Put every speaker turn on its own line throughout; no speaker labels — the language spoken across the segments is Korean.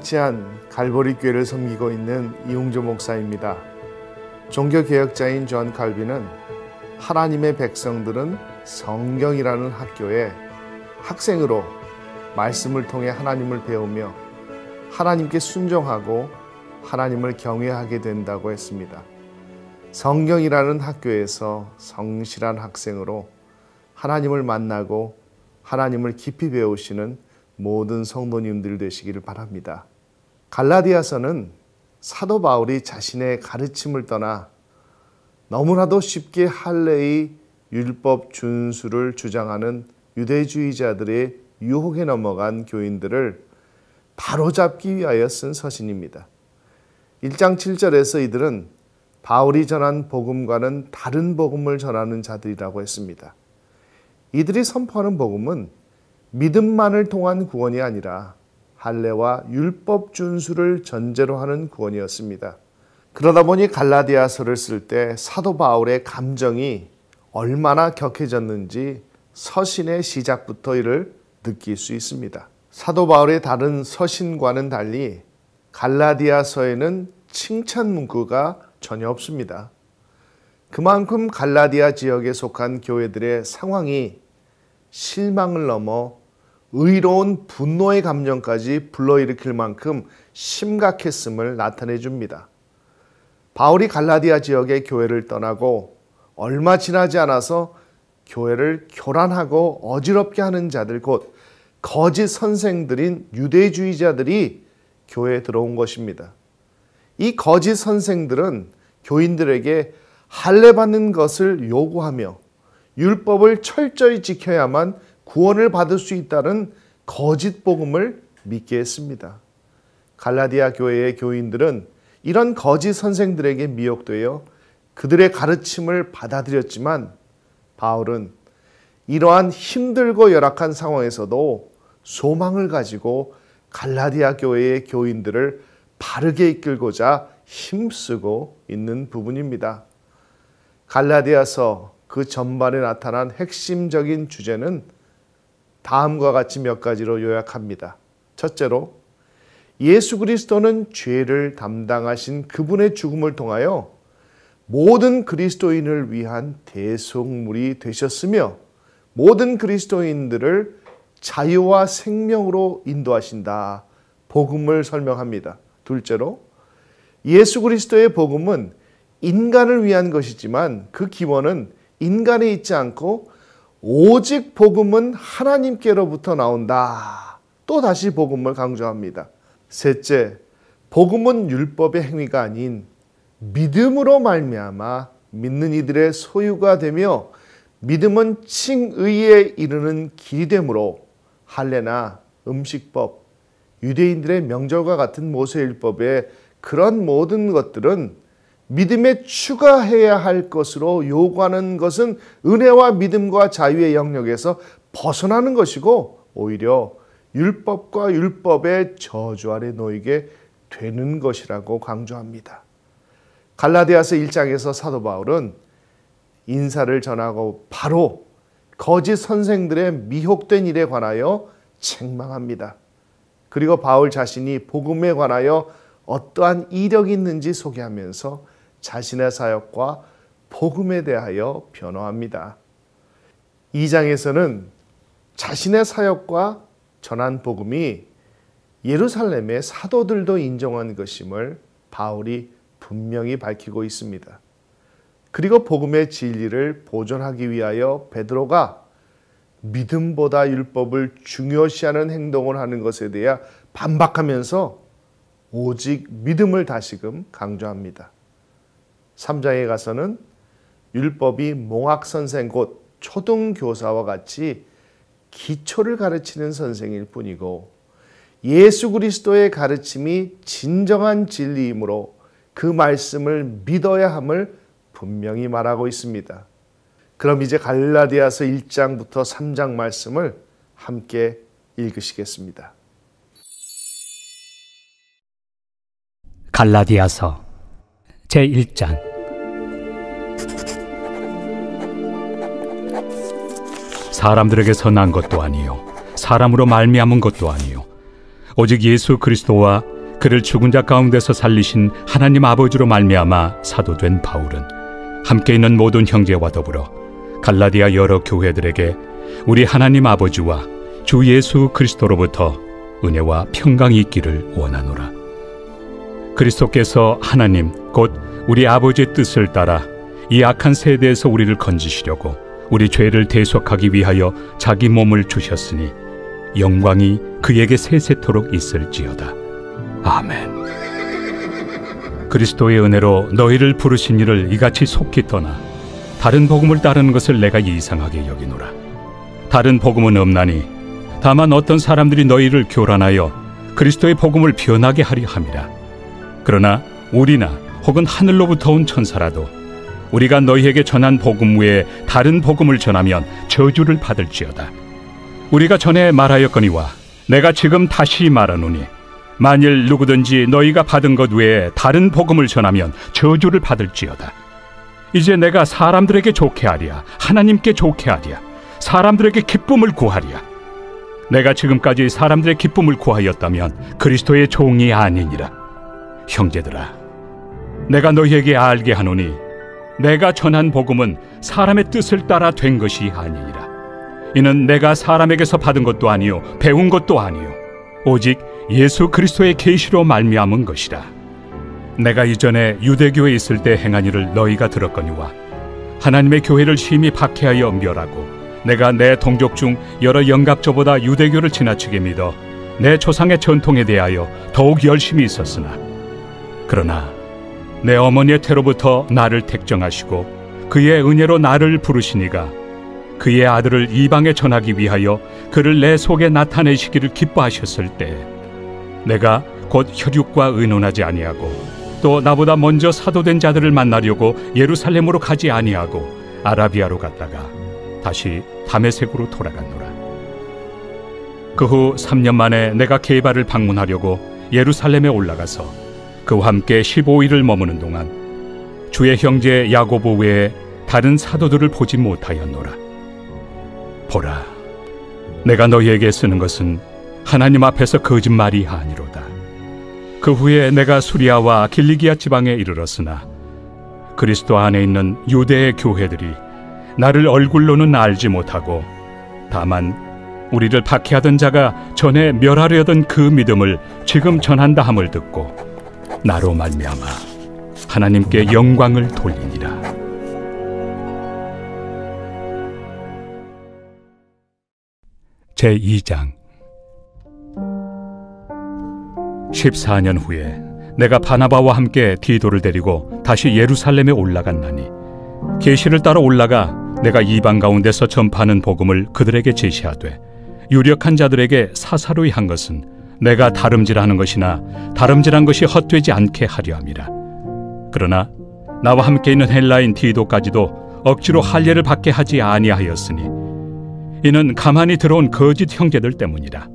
위치한 갈보리 교회를 섬기고 있는 이웅조 목사입니다. 종교개혁자인 존 칼빈은 하나님의 백성들은 성경이라는 학교에 학생으로 말씀을 통해 하나님을 배우며 하나님께 순종하고 하나님을 경외하게 된다고 했습니다. 성경이라는 학교에서 성실한 학생으로 하나님을 만나고 하나님을 깊이 배우시는 모든 성도님들 되시기를 바랍니다. 갈라디아서는 사도 바울이 자신의 가르침을 떠나 너무나도 쉽게 할례의 율법 준수를 주장하는 유대주의자들의 유혹에 넘어간 교인들을 바로잡기 위하여 쓴 서신입니다. 1장 7절에서 이들은 바울이 전한 복음과는 다른 복음을 전하는 자들이라고 했습니다. 이들이 선포하는 복음은 믿음만을 통한 구원이 아니라 할례와 율법 준수를 전제로 하는 구원이었습니다. 그러다 보니 갈라디아서를 쓸 때 사도 바울의 감정이 얼마나 격해졌는지 서신의 시작부터 이를 느낄 수 있습니다. 사도 바울의 다른 서신과는 달리 갈라디아서에는 칭찬 문구가 전혀 없습니다. 그만큼 갈라디아 지역에 속한 교회들의 상황이 실망을 넘어 의로운 분노의 감정까지 불러일으킬 만큼 심각했음을 나타내 줍니다. 바울이 갈라디아 지역의 교회를 떠나고 얼마 지나지 않아서 교회를 교란하고 어지럽게 하는 자들, 곧 거짓 선생들인 유대주의자들이 교회에 들어온 것입니다. 이 거짓 선생들은 교인들에게 할례 받는 것을 요구하며 율법을 철저히 지켜야만 구원을 받을 수 있다는 거짓 복음을 믿게 했습니다. 갈라디아 교회의 교인들은 이런 거짓 선생들에게 미혹되어 그들의 가르침을 받아들였지만 바울은 이러한 힘들고 열악한 상황에서도 소망을 가지고 갈라디아 교회의 교인들을 바르게 이끌고자 힘쓰고 있는 부분입니다. 갈라디아서 그 전반에 나타난 핵심적인 주제는 다음과 같이 몇 가지로 요약합니다. 첫째로, 예수 그리스도는 죄를 담당하신 그분의 죽음을 통하여 모든 그리스도인을 위한 대속물이 되셨으며 모든 그리스도인들을 자유와 생명으로 인도하신다. 복음을 설명합니다. 둘째로, 예수 그리스도의 복음은 인간을 위한 것이지만 그 기원은 인간에 있지 않고 오직 복음은 하나님께로부터 나온다. 또 다시 복음을 강조합니다. 셋째, 복음은 율법의 행위가 아닌 믿음으로 말미암아 믿는 이들의 소유가 되며 믿음은 칭의에 이르는 길이 되므로 할례나 음식법, 유대인들의 명절과 같은 모세율법의 그런 모든 것들은 믿음에 추가해야 할 것으로 요구하는 것은 은혜와 믿음과 자유의 영역에서 벗어나는 것이고 오히려 율법과 율법의 저주 아래 놓이게 되는 것이라고 강조합니다. 갈라디아서 1장에서 사도 바울은 인사를 전하고 바로 거짓 선생들의 미혹된 일에 관하여 책망합니다. 그리고 바울 자신이 복음에 관하여 어떠한 이력이 있는지 소개하면서 자신의 사역과 복음에 대하여 변호합니다. 2장에서는 자신의 사역과 전한 복음이 예루살렘의 사도들도 인정한 것임을 바울이 분명히 밝히고 있습니다. 그리고 복음의 진리를 보존하기 위하여 베드로가 믿음보다 율법을 중요시하는 행동을 하는 것에 대해 반박하면서 오직 믿음을 다시금 강조합니다. 3장에 가서는 율법이 몽학선생 곧 초등교사와 같이 기초를 가르치는 선생일 뿐이고 예수 그리스도의 가르침이 진정한 진리이므로 그 말씀을 믿어야 함을 분명히 말하고 있습니다. 그럼 이제 갈라디아서 1장부터 3장 말씀을 함께 읽으시겠습니다.
갈라디아서 제1장. 사람들에게서 난 것도 아니요 사람으로 말미암은 것도 아니요 오직 예수 그리스도와
그를 죽은 자 가운데서 살리신 하나님 아버지로 말미암아 사도된 바울은 함께 있는 모든 형제와 더불어 갈라디아 여러 교회들에게 우리 하나님 아버지와 주 예수 그리스도로부터 은혜와 평강이 있기를 원하노라. 그리스도께서 하나님 곧 우리 아버지의 뜻을 따라 이 악한 세대에서 우리를 건지시려고 우리 죄를 대속하기 위하여 자기 몸을 주셨으니 영광이 그에게 세세토록 있을지어다. 아멘. 그리스도의 은혜로 너희를 부르신 이를 이같이 속히 떠나 다른 복음을 따르는 것을 내가 이상하게 여기노라. 다른 복음은 없나니 다만 어떤 사람들이 너희를 교란하여 그리스도의 복음을 변하게 하려 함이라. 그러나 우리나 혹은 하늘로부터 온 천사라도 우리가 너희에게 전한 복음 외에 다른 복음을 전하면 저주를 받을지어다. 우리가 전에 말하였거니와 내가 지금 다시 말하노니 만일 누구든지 너희가 받은 것 외에 다른 복음을 전하면 저주를 받을지어다. 이제 내가 사람들에게 좋게 하랴 하나님께 좋게 하랴 사람들에게 기쁨을 구하랴. 내가 지금까지 사람들의 기쁨을 구하였다면 그리스도의 종이 아니니라. 형제들아, 내가 너희에게 알게 하노니 내가 전한 복음은 사람의 뜻을 따라 된 것이 아니니라. 이는 내가 사람에게서 받은 것도 아니요 배운 것도 아니요 오직 예수 그리스도의 계시로 말미암은 것이라. 내가 이전에 유대교에 있을 때 행한 일을 너희가 들었거니와 하나님의 교회를 심히 박해하여 멸하고 내가 내 동족 중 여러 영갑조보다 유대교를 지나치게 믿어 내 조상의 전통에 대하여 더욱 열심히 있었으나 그러나 내 어머니의 태로부터 나를 택정하시고 그의 은혜로 나를 부르시니가 그의 아들을 이방에 전하기 위하여 그를 내 속에 나타내시기를 기뻐하셨을 때 내가 곧 혈육과 의논하지 아니하고 또 나보다 먼저 사도된 자들을 만나려고 예루살렘으로 가지 아니하고 아라비아로 갔다가 다시 다메섹으로 돌아갔노라. 그 후 3년 만에 내가 게바를 방문하려고 예루살렘에 올라가서 그와 함께 15일을 머무는 동안 주의 형제 야고보 외에 다른 사도들을 보지 못하였노라. 보라, 내가 너희에게 쓰는 것은 하나님 앞에서 거짓말이 아니로다. 그 후에 내가 수리아와 길리기아 지방에 이르렀으나 그리스도 안에 있는 유대의 교회들이 나를 얼굴로는 알지 못하고 다만 우리를 박해하던 자가 전에 멸하려던 그 믿음을 지금 전한다 함을 듣고 나로 말미암아 하나님께 영광을 돌리니라. 제2장 14년 후에 내가 바나바와 함께 디도를 데리고 다시 예루살렘에 올라갔나니 계시를 따라 올라가 내가 이방 가운데서 전파하는 복음을 그들에게 제시하되 유력한 자들에게 사사로이 한 것은 내가 다름질하는 것이나 다름질한 것이 헛되지 않게 하려 함이라. 그러나 나와 함께 있는 헬라인 디도까지도 억지로 할례를 받게 하지 아니하였으니 이는 가만히 들어온 거짓 형제들 때문이라.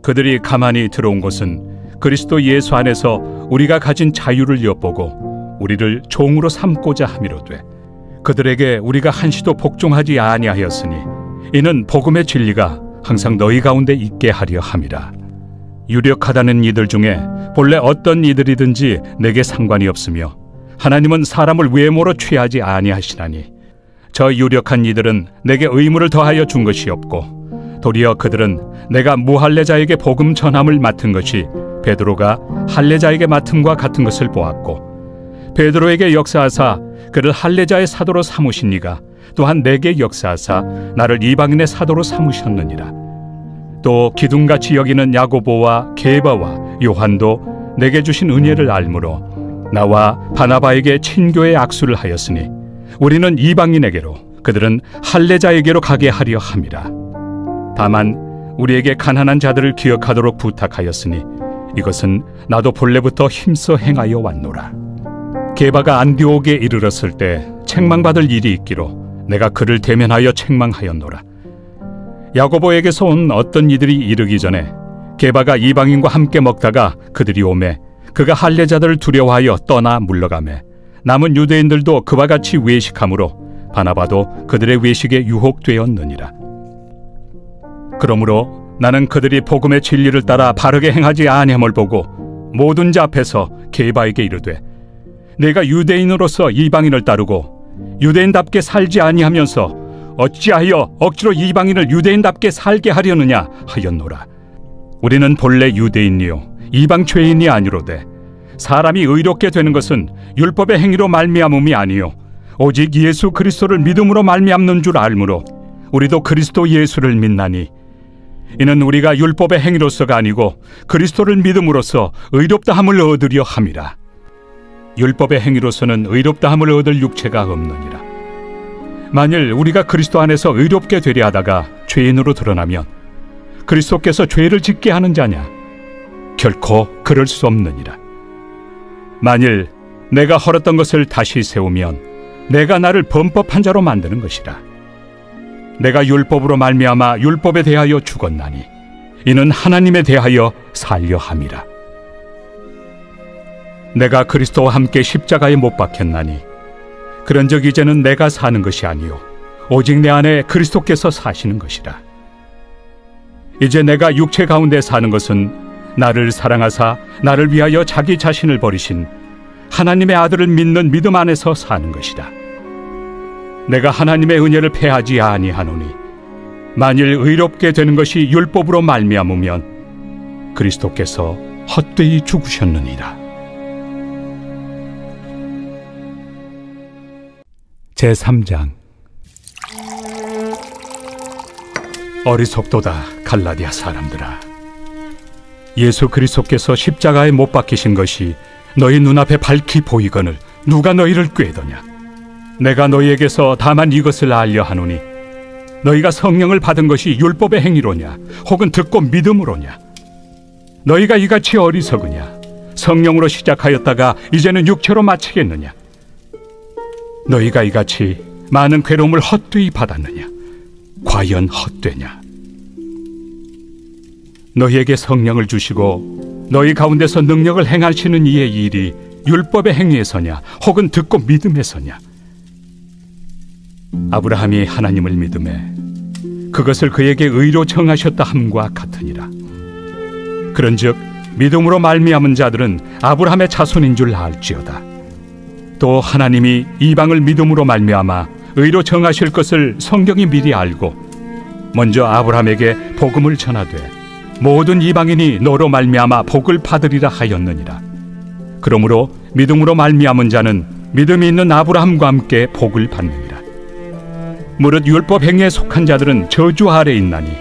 그들이 가만히 들어온 것은 그리스도 예수 안에서 우리가 가진 자유를 엿보고 우리를 종으로 삼고자 함이로되 그들에게 우리가 한시도 복종하지 아니하였으니 이는 복음의 진리가 항상 너희 가운데 있게 하려 함이라. 유력하다는 이들 중에 본래 어떤 이들이든지 내게 상관이 없으며 하나님은 사람을 외모로 취하지 아니하시나니 저 유력한 이들은 내게 의무를 더하여 준 것이 없고 도리어 그들은 내가 무할례자에게 복음 전함을 맡은 것이 베드로가 할례자에게 맡음과 같은 것을 보았고 베드로에게 역사하사 그를 할례자의 사도로 삼으신 이가 또한 내게 역사하사 나를 이방인의 사도로 삼으셨느니라. 또 기둥같이 여기는 야고보와 게바와 요한도 내게 주신 은혜를 알므로 나와 바나바에게 친교의 악수를 하였으니 우리는 이방인에게로 그들은 할례자에게로 가게 하려 함이라. 다만 우리에게 가난한 자들을 기억하도록 부탁하였으니 이것은 나도 본래부터 힘써 행하여 왔노라. 게바가 안디옥에 이르렀을 때 책망받을 일이 있기로 내가 그를 대면하여 책망하였노라. 야고보에게서 온 어떤 이들이 이르기 전에 게바가 이방인과 함께 먹다가 그들이 오매 그가 할례자들을 두려워하여 떠나 물러가매 남은 유대인들도 그와 같이 외식하므로 바나바도 그들의 외식에 유혹되었느니라. 그러므로 나는 그들이 복음의 진리를 따라 바르게 행하지 아니함을 보고 모든 자 앞에서 게바에게 이르되 내가 유대인으로서 이방인을 따르고 유대인답게 살지 아니하면서 어찌하여 억지로 이방인을 유대인답게 살게 하려느냐 하였노라. 우리는 본래 유대인이요 이방 죄인이 아니로되 사람이 의롭게 되는 것은 율법의 행위로 말미암음이 아니요 오직 예수 그리스도를 믿음으로 말미암는 줄 알므로 우리도 그리스도 예수를 믿나니 이는 우리가 율법의 행위로서가 아니고 그리스도를 믿음으로써 의롭다함을 얻으려 함이라. 율법의 행위로서는 의롭다함을 얻을 육체가 없느니라. 만일 우리가 그리스도 안에서 의롭게 되려 하다가 죄인으로 드러나면 그리스도께서 죄를 짓게 하는 자냐? 결코 그럴 수 없느니라. 만일 내가 헐었던 것을 다시 세우면 내가 나를 범법한 자로 만드는 것이라. 내가 율법으로 말미암아 율법에 대하여 죽었나니 이는 하나님에 대하여 살려 함이라. 내가 그리스도와 함께 십자가에 못 박혔나니 그런즉 이제는 내가 사는 것이 아니요 오직 내 안에 그리스도께서 사시는 것이라. 이제 내가 육체 가운데 사는 것은 나를 사랑하사 나를 위하여 자기 자신을 버리신 하나님의 아들을 믿는 믿음 안에서 사는 것이다. 내가 하나님의 은혜를 패하지 아니하노니 만일 의롭게 되는 것이 율법으로 말미암으면 그리스도께서 헛되이 죽으셨느니라. 제3장. 어리석도다 갈라디아 사람들아, 예수 그리스도께서 십자가에 못 박히신 것이 너희 눈앞에 밝히 보이거늘 누가 너희를 꾀더냐? 내가 너희에게서 다만 이것을 알려 하노니 너희가 성령을 받은 것이 율법의 행위로냐 혹은 듣고 믿음으로냐? 너희가 이같이 어리석으냐? 성령으로 시작하였다가 이제는 육체로 마치겠느냐? 너희가 이같이 많은 괴로움을 헛되이 받았느냐? 과연 헛되냐? 너희에게 성령을 주시고 너희 가운데서 능력을 행하시는 이의 일이 율법의 행위에서냐 혹은 듣고 믿음에서냐? 아브라함이 하나님을 믿음에 그것을 그에게 의로 정하셨다 함과 같으니라. 그런즉 믿음으로 말미암은 자들은 아브라함의 자손인 줄 알지어다. 또 하나님이 이방을 믿음으로 말미암아 의로 정하실 것을 성경이 미리 알고 먼저 아브라함에게 복음을 전하되 모든 이방인이 너로 말미암아 복을 받으리라 하였느니라. 그러므로 믿음으로 말미암은 자는 믿음이 있는 아브라함과 함께 복을 받느니라. 무릇 율법 행위에 속한 자들은 저주 아래 있나니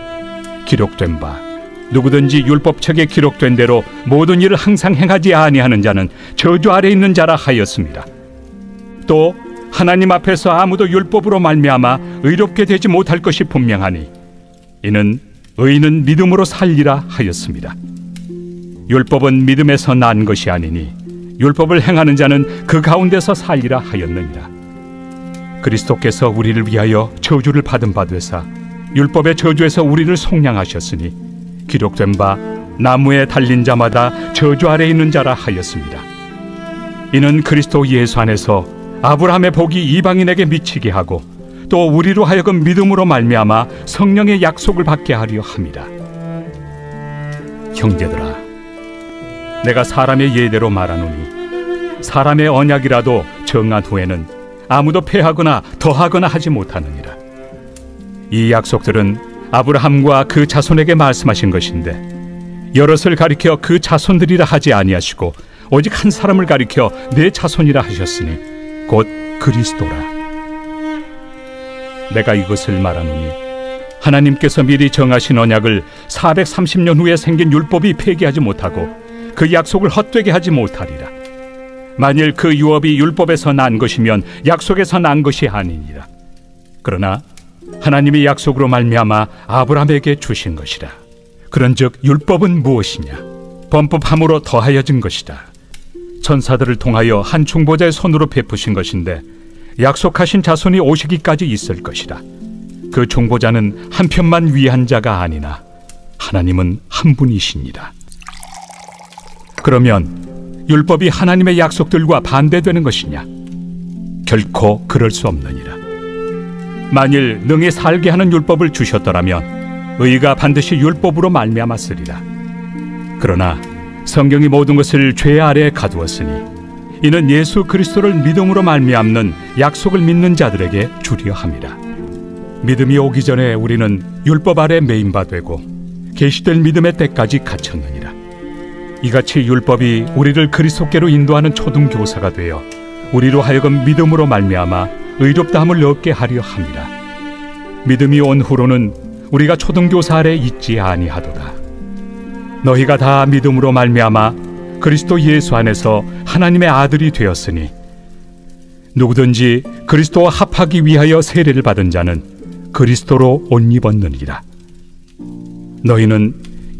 기록된 바 누구든지 율법책에 기록된 대로 모든 일을 항상 행하지 아니하는 자는 저주 아래 있는 자라 하였습니다. 또 하나님 앞에서 아무도 율법으로 말미암아 의롭게 되지 못할 것이 분명하니 이는 의인은 믿음으로 살리라 하였습니다. 율법은 믿음에서 난 것이 아니니 율법을 행하는 자는 그 가운데서 살리라 하였느니라. 그리스도께서 우리를 위하여 저주를 받은 바 되사 율법의 저주에서 우리를 속량하셨으니 기록된 바 나무에 달린 자마다 저주 아래 있는 자라 하였습니다. 이는 그리스도 예수 안에서 아브라함의 복이 이방인에게 미치게 하고 또 우리로 하여금 믿음으로 말미암아 성령의 약속을 받게 하려 함이라. 형제들아, 내가 사람의 예대로 말하노니 사람의 언약이라도 정한 후에는 아무도 폐하거나 더하거나 하지 못하느니라. 이 약속들은 아브라함과 그 자손에게 말씀하신 것인데 여럿을 가리켜 그 자손들이라 하지 아니하시고 오직 한 사람을 가리켜 내 자손이라 하셨으니 곧 그리스도라. 내가 이것을 말하노니 하나님께서 미리 정하신 언약을 430년 후에 생긴 율법이 폐기하지 못하고 그 약속을 헛되게 하지 못하리라. 만일 그 유업이 율법에서 난 것이면 약속에서 난 것이 아니니라. 그러나 하나님이 약속으로 말미암아 아브라함에게 주신 것이라. 그런즉 율법은 무엇이냐? 범법함으로 더하여진 것이다. 천사들을 통하여 한 중보자의 손으로 베푸신 것인데 약속하신 자손이 오시기까지 있을 것이다. 그 중보자는 한 편만 위한 자가 아니나 하나님은 한 분이시니라. 그러면 율법이 하나님의 약속들과 반대되는 것이냐? 결코 그럴 수 없느니라. 만일 능히 살게 하는 율법을 주셨더라면 의가 반드시 율법으로 말미암았으리라. 그러나 성경이 모든 것을 죄 아래에 가두었으니 이는 예수 그리스도를 믿음으로 말미암는 약속을 믿는 자들에게 주려 함이라. 믿음이 오기 전에 우리는 율법 아래 매인 바 되고 계시될 믿음의 때까지 갇혔느니라. 이같이 율법이 우리를 그리스도께로 인도하는 초등교사가 되어 우리로 하여금 믿음으로 말미암아 의롭다함을 얻게 하려 함이라. 믿음이 온 후로는 우리가 초등교사 아래 있지 아니하도다. 너희가 다 믿음으로 말미암아 그리스도 예수 안에서 하나님의 아들이 되었으니 누구든지 그리스도와 합하기 위하여 세례를 받은 자는 그리스도로 옷 입었느니라. 너희는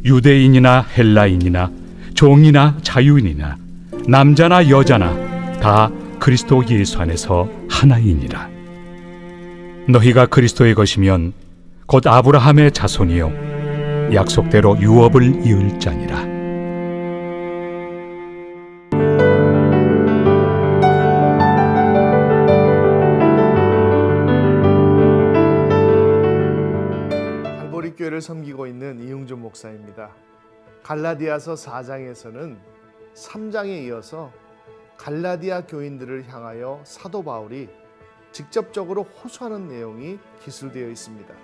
유대인이나 헬라인이나 종이나 자유인이나 남자나 여자나 다 그리스도 예수 안에서 하나이니라. 너희가 그리스도의 것이면 곧 아브라함의 자손이요 약속대로 유업을 이을 자니라.
교회를 섬기고 있는 이용준 목사입니다. 갈라디아서 4장에서는 3장에 이어서 갈라디아 교인들을 향하여 사도 바울이 직접적으로 호소하는 내용이 기술되어 있습니다.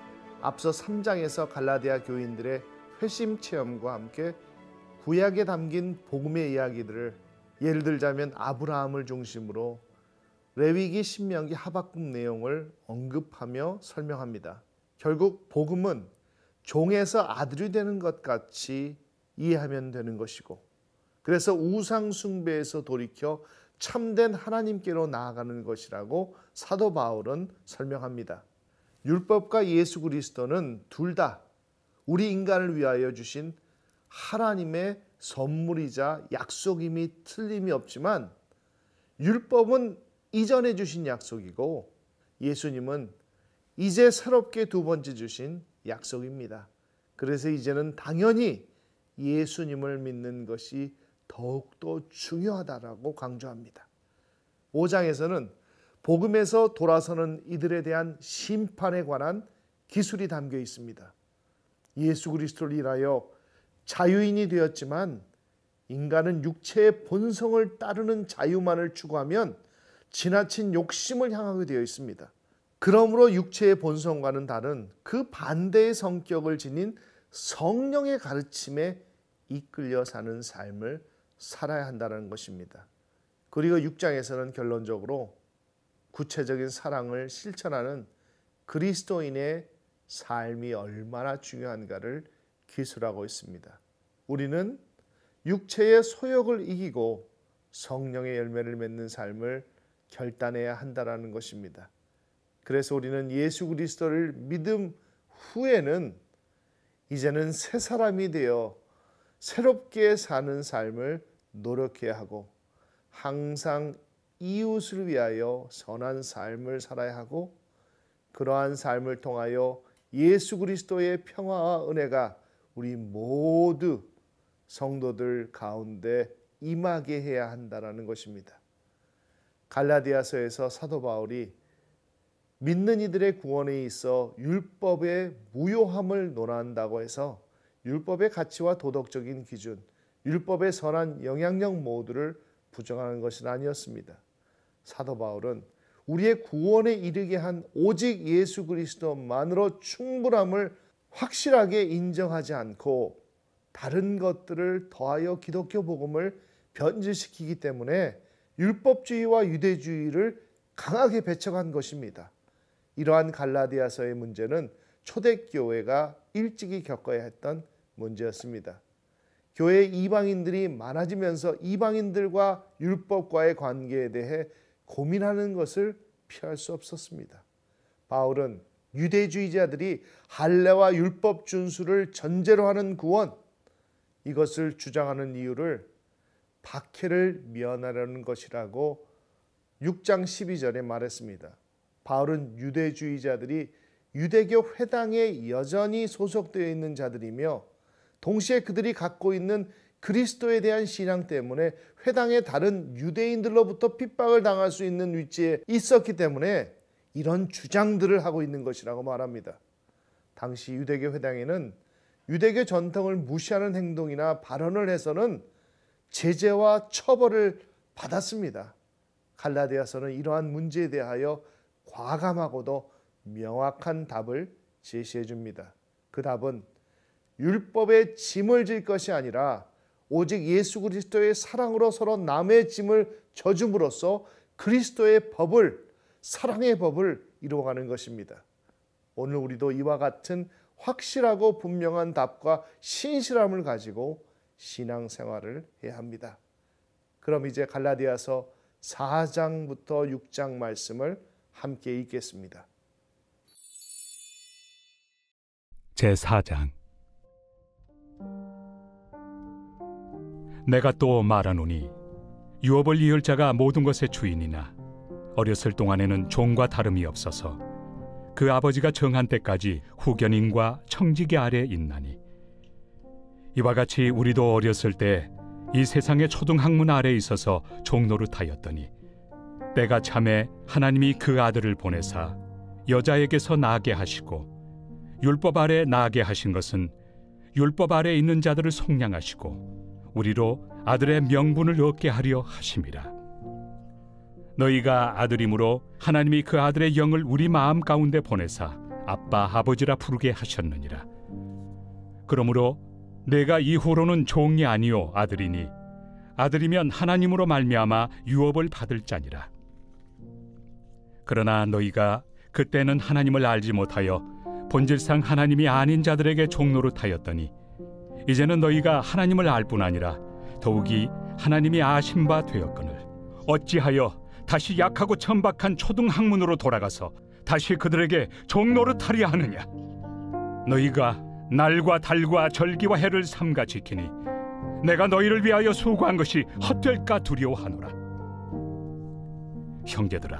앞서 3장에서 갈라디아 교인들의 회심 체험과 함께 구약에 담긴 복음의 이야기들을 예를 들자면 아브라함을 중심으로 레위기, 신명기, 하박국 내용을 언급하며 설명합니다. 결국 복음은 종에서 아들이 되는 것 같이 이해하면 되는 것이고, 그래서 우상 숭배에서 돌이켜 참된 하나님께로 나아가는 것이라고 사도 바울은 설명합니다. 율법과 예수 그리스도는 둘 다 우리 인간을 위하여 주신 하나님의 선물이자 약속임이 틀림이 없지만, 율법은 이전에 주신 약속이고 예수님은 이제 새롭게 두 번째 주신 약속입니다. 그래서 이제는 당연히 예수님을 믿는 것이 더욱더 중요하다라고 강조합니다. 5장에서는 복음에서 돌아서는 이들에 대한 심판에 관한 기술이 담겨 있습니다. 예수 그리스도를 인하여 자유인이 되었지만 인간은 육체의 본성을 따르는 자유만을 추구하면 지나친 욕심을 향하게 되어 있습니다. 그러므로 육체의 본성과는 다른 그 반대의 성격을 지닌 성령의 가르침에 이끌려 사는 삶을 살아야 한다는 것입니다. 그리고 6장에서는 결론적으로 구체적인 사랑을 실천하는 그리스도인의 삶이 얼마나 중요한가를 기술하고 있습니다. 우리는 육체의 소욕을 이기고 성령의 열매를 맺는 삶을 결단해야 한다는 것입니다. 그래서 우리는 예수 그리스도를 믿음 후에는 이제는 새 사람이 되어 새롭게 사는 삶을 노력해야 하고, 항상 이웃을 위하여 선한 삶을 살아야 하고, 그러한 삶을 통하여 예수 그리스도의 평화와 은혜가 우리 모두 성도들 가운데 임하게 해야 한다는 것입니다. 갈라디아서에서 사도 바울이 믿는 이들의 구원에 있어 율법의 무효함을 논한다고 해서 율법의 가치와 도덕적인 기준, 율법의 선한 영향력 모두를 부정하는 것은 아니었습니다. 사도 바울은 우리의 구원에 이르게 한 오직 예수 그리스도만으로 충분함을 확실하게 인정하지 않고 다른 것들을 더하여 기독교 복음을 변질시키기 때문에 율법주의와 유대주의를 강하게 배척한 것입니다. 이러한 갈라디아서의 문제는 초대교회가 일찍이 겪어야 했던 문제였습니다. 교회 이방인들이 많아지면서 이방인들과 율법과의 관계에 대해 고민하는 것을 피할 수 없었습니다. 바울은 유대주의자들이 할례와 율법 준수를 전제로 하는 구원, 이것을 주장하는 이유를 박해를 면하려는 것이라고 6장 12절에 말했습니다. 바울은 유대주의자들이 유대교 회당에 여전히 소속되어 있는 자들이며 동시에 그들이 갖고 있는 그리스도에 대한 신앙 때문에 회당의 다른 유대인들로부터 핍박을 당할 수 있는 위치에 있었기 때문에 이런 주장들을 하고 있는 것이라고 말합니다. 당시 유대교 회당에는 유대교 전통을 무시하는 행동이나 발언을 해서는 제재와 처벌을 받았습니다. 갈라디아서는 이러한 문제에 대하여 과감하고도 명확한 답을 제시해 줍니다. 그 답은 율법의 짐을 질 것이 아니라 오직 예수 그리스도의 사랑으로 서로 남의 짐을 져줌으로써 그리스도의 법을, 사랑의 법을 이루어가는 것입니다. 오늘 우리도 이와 같은 확실하고 분명한 답과 신실함을 가지고 신앙생활을 해야 합니다. 그럼 이제 갈라디아서 4장부터 6장 말씀을 함께 읽겠습니다.
제4장. 내가 또 말하노니 유업을 이을 자가 모든 것의 주인이나 어렸을 동안에는 종과 다름이 없어서 그 아버지가 정한 때까지 후견인과 청지기 아래 있나니 이와 같이 우리도 어렸을 때 이 세상의 초등학문 아래 있어서 종노릇하였더니 때가 참에 하나님이 그 아들을 보내사 여자에게서 나게 하시고 율법 아래 나게 하신 것은 율법 아래 있는 자들을 속량하시고 우리로 아들의 명분을 얻게 하려 하심이라. 너희가 아들이므로 하나님이 그 아들의 영을 우리 마음 가운데 보내사 아빠 아버지라 부르게 하셨느니라. 그러므로 내가 이후로는 종이 아니요 아들이니 아들이면 하나님으로 말미암아 유업을 받을 자니라. 그러나 너희가 그때는 하나님을 알지 못하여 본질상 하나님이 아닌 자들에게 종노릇하였더니 이제는 너희가 하나님을 알 뿐 아니라 더욱이 하나님이 아신 바 되었거늘 어찌하여 다시 약하고 천박한 초등학문으로 돌아가서 다시 그들에게 종노릇하려 하느냐. 너희가 날과 달과 절기와 해를 삼가 지키니 내가 너희를 위하여 수고한 것이 헛될까 두려워하노라. 형제들아,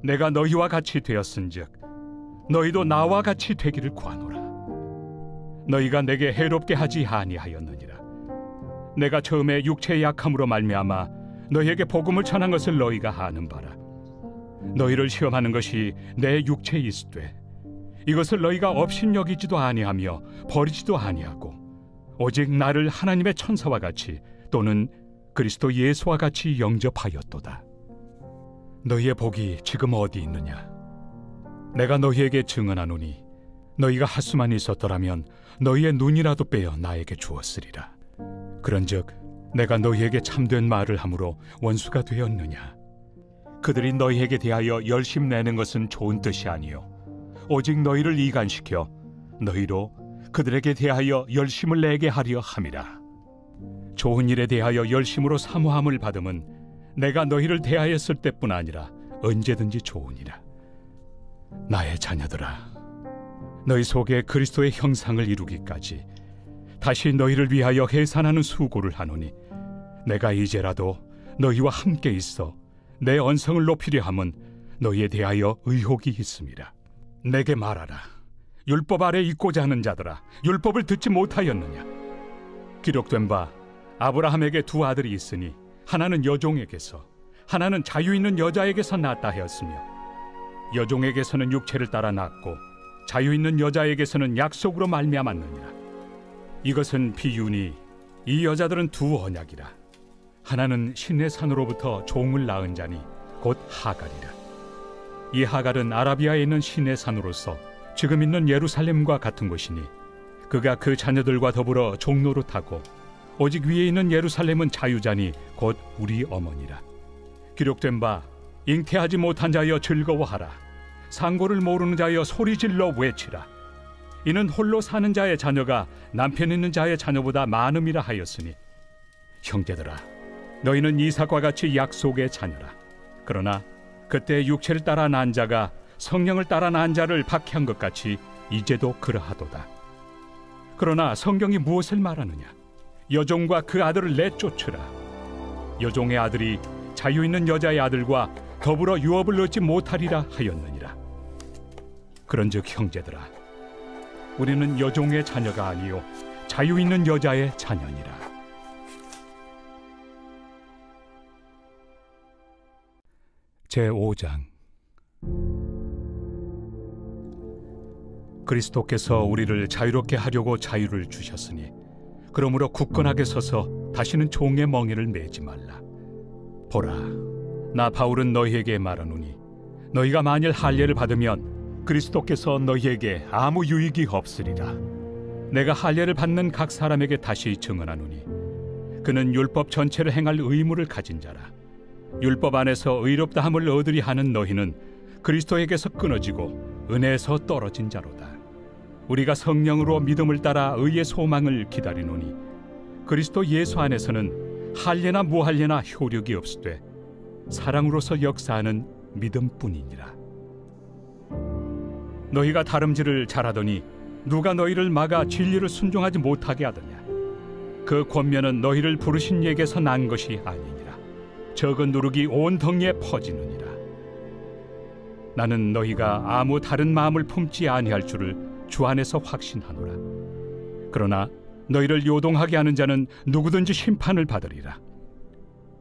내가 너희와 같이 되었은즉 너희도 나와 같이 되기를 구하노라. 너희가 내게 해롭게 하지 아니하였느니라. 내가 처음에 육체의 약함으로 말미암아 너희에게 복음을 전한 것을 너희가 아는 바라. 너희를 시험하는 것이 내 육체에 있으되 이것을 너희가 업신여기지도 아니하며 버리지도 아니하고 오직 나를 하나님의 천사와 같이 또는 그리스도 예수와 같이 영접하였도다. 너희의 복이 지금 어디 있느냐? 내가 너희에게 증언하노니 너희가 할 수만 있었더라면 너희의 눈이라도 빼어 나에게 주었으리라. 그런즉 내가 너희에게 참된 말을 함으로 원수가 되었느냐? 그들이 너희에게 대하여 열심 내는 것은 좋은 뜻이 아니요 오직 너희를 이간시켜 너희로 그들에게 대하여 열심을 내게 하려 함이라. 좋은 일에 대하여 열심으로 사모함을 받음은 내가 너희를 대하였을 때뿐 아니라 언제든지 좋으니라. 나의 자녀들아, 너희 속에 그리스도의 형상을 이루기까지 다시 너희를 위하여 해산하는 수고를 하노니 내가 이제라도 너희와 함께 있어 내 언성을 높이려 함은 너희에 대하여 의혹이 있음이라. 내게 말하라. 율법 아래 있고자 하는 자들아, 율법을 듣지 못하였느냐? 기록된 바 아브라함에게 두 아들이 있으니 하나는 여종에게서 하나는 자유 있는 여자에게서 낳았다 하였으며 여종에게서는 육체를 따라 낳았고 자유 있는 여자에게서는 약속으로 말미암았느니라. 이것은 비유니 이 여자들은 두 언약이라. 하나는 신의 산으로부터 종을 낳은 자니 곧 하갈이라. 이 하갈은 아라비아에 있는 신의 산으로서 지금 있는 예루살렘과 같은 곳이니 그가 그 자녀들과 더불어 종노릇하고 오직 위에 있는 예루살렘은 자유자니 곧 우리 어머니라. 기록된 바 잉태하지 못한 자여 즐거워하라. 상고를 모르는 자여 소리질러 외치라. 이는 홀로 사는 자의 자녀가 남편 있는 자의 자녀보다 많음이라 하였으니 형제들아, 너희는 이삭과 같이 약속의 자녀라. 그러나 그때 육체를 따라 난 자가 성령을 따라 난 자를 박해한 것 같이 이제도 그러하도다. 그러나 성경이 무엇을 말하느냐? 여종과 그 아들을 내쫓으라. 여종의 아들이 자유 있는 여자의 아들과 더불어 유업을 얻지 못하리라 하였느니라. 그런즉 형제들아, 우리는 여종의 자녀가 아니요 자유 있는 여자의 자녀니라. 제5장. 그리스도께서 우리를 자유롭게 하려고 자유를 주셨으니 그러므로 굳건하게 서서 다시는 종의 멍에를 매지 말라. 보라, 나 바울은 너희에게 말하노니 너희가 만일 할례를 받으면 그리스도께서 너희에게 아무 유익이 없으리라. 내가 할례를 받는 각 사람에게 다시 증언하노니 그는 율법 전체를 행할 의무를 가진 자라. 율법 안에서 의롭다함을 얻으리 하는 너희는 그리스도에게서 끊어지고 은혜에서 떨어진 자로다. 우리가 성령으로 믿음을 따라 의의 소망을 기다리노니 그리스도 예수 안에서는 할례나 무할례나 효력이 없으되 사랑으로서 역사하는 믿음뿐이니라. 너희가 다름질을 잘하더니 누가 너희를 막아 진리를 순종하지 못하게 하더냐? 그 권면은 너희를 부르신 이에게서 난 것이 아니니라. 적은 누룩이 온 덩이에 퍼지느니라. 나는 너희가 아무 다른 마음을 품지 아니할 줄을 주 안에서 확신하노라. 그러나 너희를 요동하게 하는 자는 누구든지 심판을 받으리라.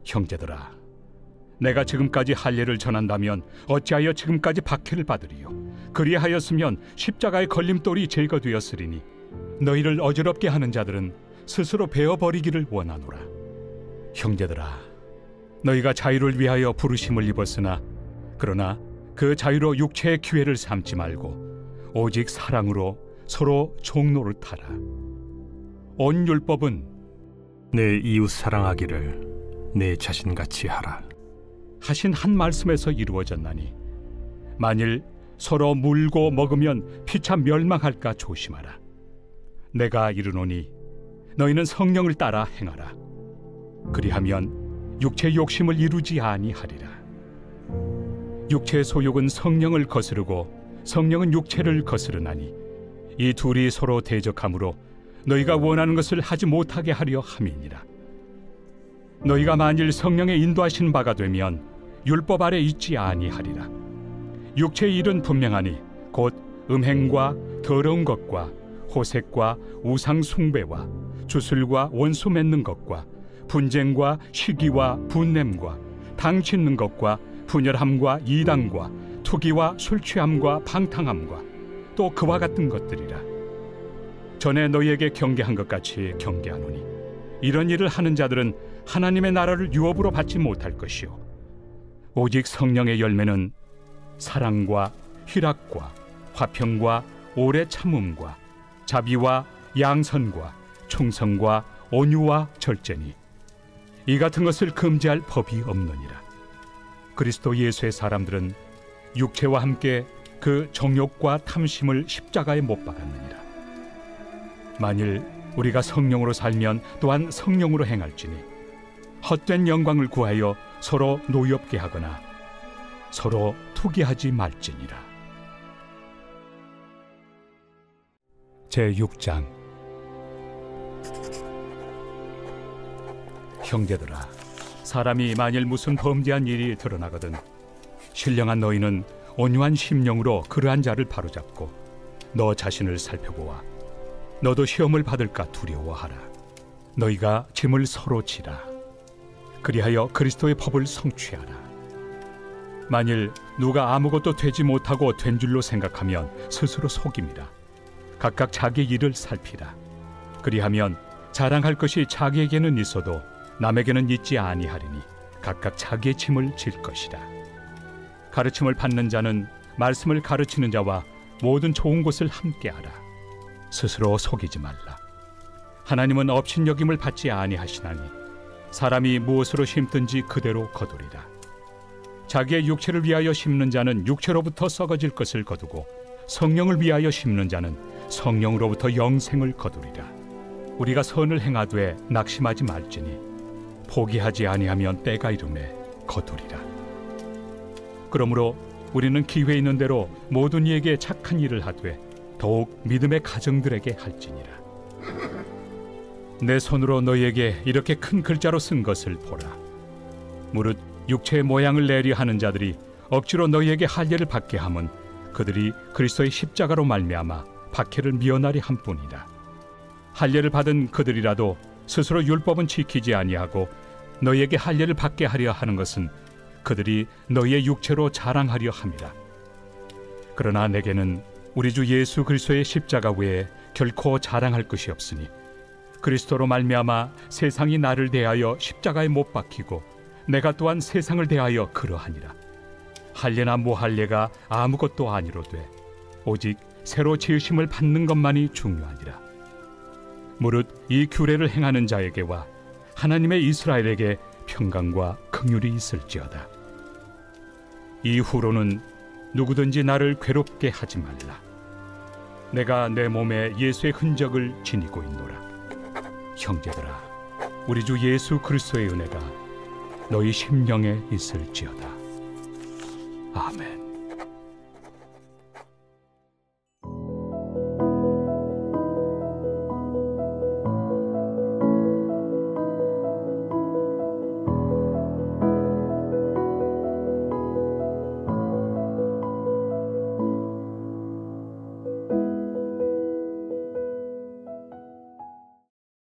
형제들아, 내가 지금까지 할례를 전한다면 어찌하여 지금까지 박해를 받으리요? 그리하였으면 십자가의 걸림돌이 제거되었으리니 너희를 어지럽게 하는 자들은 스스로 베어버리기를 원하노라. 형제들아, 너희가 자유를 위하여 부르심을 입었으나 그러나 그 자유로 육체의 기회를 삼지 말고 오직 사랑으로 서로 종로를 타라. 온 율법은
내 이웃 사랑하기를 내 자신같이 하라
하신 한 말씀에서 이루어졌나니 만일 서로 물고 먹으면 피차 멸망할까 조심하라. 내가 이르노니 너희는 성령을 따라 행하라. 그리하면 육체의 욕심을 이루지 아니하리라. 육체의 소욕은 성령을 거스르고 성령은 육체를 거스르나니 이 둘이 서로 대적하므로 너희가 원하는 것을 하지 못하게 하려 함이니라. 너희가 만일 성령의 인도하신 바가 되면 율법 아래 있지 아니하리라. 육체의 일은 분명하니 곧 음행과 더러운 것과 호색과 우상 숭배와 주술과 원수 맺는 것과 분쟁과 시기와 분냄과 당 짓는 것과 분열함과 이단과 투기와 술 취함과 방탕함과 또 그와 같은 것들이라. 전에 너희에게 경계한 것 같이 경계하노니 이런 일을 하는 자들은 하나님의 나라를 유업으로 받지 못할 것이요 오직 성령의 열매는 사랑과 희락과 화평과 오래 참음과 자비와 양선과 충성과 온유와 절제니 이 같은 것을 금지할 법이 없느니라. 그리스도 예수의 사람들은 육체와 함께 그 정욕과 탐심을 십자가에 못 박았느니라. 만일 우리가 성령으로 살면 또한 성령으로 행할지니 헛된 영광을 구하여 서로 노엽게 하거나 서로 투기하지 말지니라. 제6장. 형제들아, 사람이 만일 무슨 범죄한 일이 드러나거든 신령한 너희는 온유한 심령으로 그러한 자를 바로잡고 너 자신을 살펴보아 너도 시험을 받을까 두려워하라. 너희가 짐을 서로 지라. 그리하여 그리스도의 법을 성취하라. 만일 누가 아무것도 되지 못하고 된 줄로 생각하면 스스로 속임이라. 각각 자기 일을 살피라. 그리하면 자랑할 것이 자기에게는 있어도 남에게는 있지 아니하리니 각각 자기의 짐을 질 것이라. 가르침을 받는 자는 말씀을 가르치는 자와 모든 좋은 것을 함께하라. 스스로 속이지 말라. 하나님은 업신여김을 받지 아니하시나니 사람이 무엇으로 심든지 그대로 거두리라. 자기의 육체를 위하여 심는 자는 육체로부터 썩어질 것을 거두고 성령을 위하여 심는 자는 성령으로부터 영생을 거두리라. 우리가 선을 행하되 낙심하지 말지니 포기하지 아니하면 때가 이르매 거두리라. 그러므로 우리는 기회 있는 대로 모든 이에게 착한 일을 하되 더욱 믿음의 가정들에게 할지니라. 내 손으로 너희에게 이렇게 큰 글자로 쓴 것을 보라. 무릇 육체의 모양을 내려 하는 자들이 억지로 너희에게 할례를 받게 함은 그들이 그리스도의 십자가로 말미암아 박해를 미연하리 함뿐이라. 할례를 받은 그들이라도 스스로 율법은 지키지 아니하고 너희에게 할례를 받게 하려 하는 것은 그들이 너희의 육체로 자랑하려 함이라. 그러나 내게는 우리 주 예수 그리스도의 십자가 외에 결코 자랑할 것이 없으니 그리스도로 말미암아 세상이 나를 대하여 십자가에 못 박히고 내가 또한 세상을 대하여 그러하니라. 할례나 무할례가 아무것도 아니로되 오직 새로 지으심을 받는 것만이 중요하니라. 무릇 이 규례를 행하는 자에게와 하나님의 이스라엘에게 평강과 긍휼이 있을지어다. 이후로는 누구든지 나를 괴롭게 하지 말라. 내가 내 몸에 예수의 흔적을 지니고 있노라. 형제들아, 우리 주 예수 그리스도의 은혜가 너희 심령에 있을지어다. 아멘.